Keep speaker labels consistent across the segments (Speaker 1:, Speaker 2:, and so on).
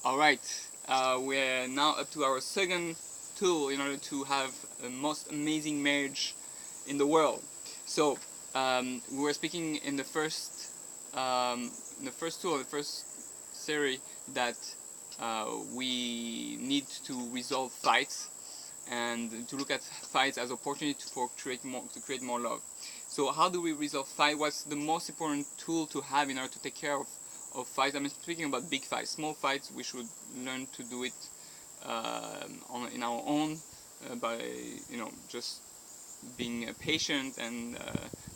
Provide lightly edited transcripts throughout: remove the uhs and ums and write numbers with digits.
Speaker 1: Alright, we're now up to our second tool in order to have the most amazing marriage in the world. So, we were speaking in the first tool, the first series, that we need to resolve fights and to look at fights as opportunity to create more love. So how do we resolve fight? What's the most important tool to have in order to take care of fights? I'm speaking about big fights. Small fights, we should learn to do it in our own by just being patient and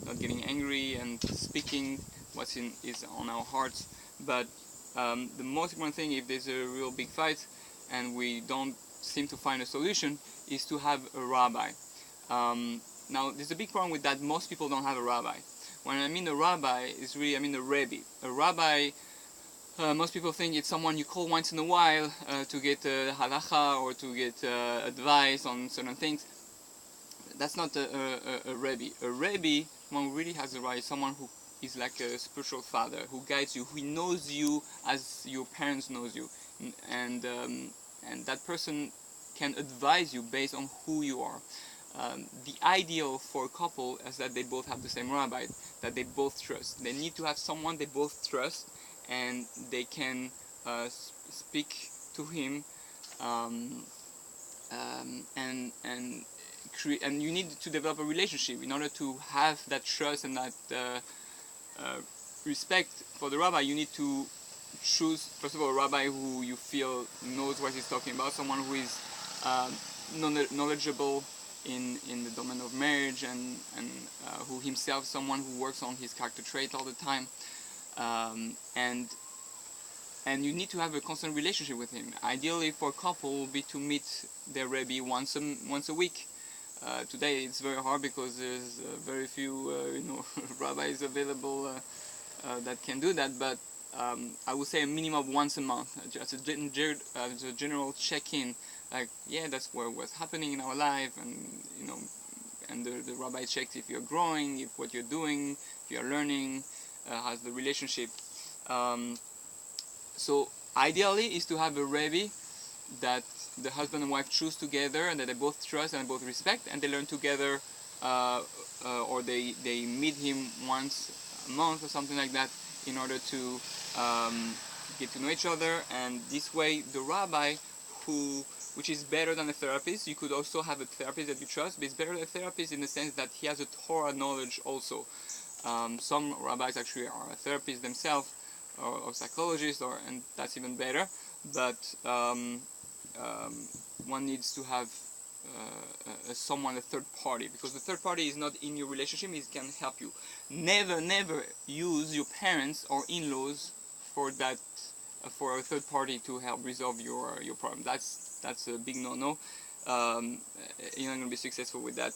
Speaker 1: not getting angry and speaking what is on our hearts. But the most important thing, if there's a real big fight and we don't seem to find a solution, is to have a rabbi. Now, there's a big problem with that. Most people don't have a rabbi. When I mean a rabbi, I mean a rebbe. A rabbi, most people think it's someone you call once in a while to get halacha or to get advice on certain things. That's not a rebbe. A rebbe, someone who really has a rabbi, is someone who is like a spiritual father, who guides you, who knows you as your parents knows you, and that person can advise you based on who you are. The ideal for a couple is that they both have the same rabbi, that they both trust. They need to have someone they both trust, and they can speak to him, and you need to develop a relationship in order to have that trust and that respect for the rabbi. You need to choose, first of all, a rabbi who you feel knows what he's talking about, someone who is knowledgeable in the domain of marriage, and who himself, someone who works on his character trait all the time, and you need to have a constant relationship with him. Ideally, for a couple, would be to meet their rebbe once a week. Today it's very hard because there's very few rabbis available that can do that, but I would say a minimum of once a month, just a general check-in, like, yeah, that's what's happening in our life, and the rabbi checks if you're growing, if what you're doing, if you're learning, how's the relationship. So ideally is to have a rebbe that the husband and wife choose together, and that they both trust and both respect, and they learn together, or they meet him once a month or something like that, in order to get to know each other. And this way, the rabbi, which is better than a therapist, you could also have a therapist that you trust, but it's better than a therapist in the sense that he has a Torah knowledge also. Some rabbis actually are therapists themselves, or psychologists, and that's even better. But one needs to have a third party, because the third party is not in your relationship, it can help you. Never use your parents or in-laws for a third party to help resolve your problem. That's a big no-no. You're not going to be successful with that.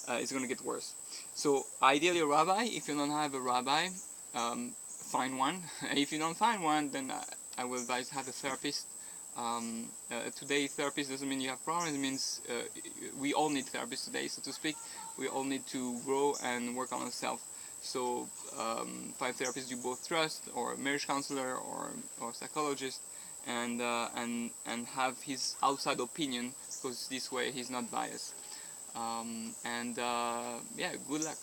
Speaker 1: It's going to get worse. So ideally a rabbi. If you don't have a rabbi, find one. If you don't find one, then I will advise have a therapist. Today, therapist doesn't mean you have problems. It means we all need therapists today, so to speak. We all need to grow and work on ourselves. So find therapists you both trust, or a marriage counselor, or psychologist, and have his outside opinion, because this way he's not biased. Yeah, good luck.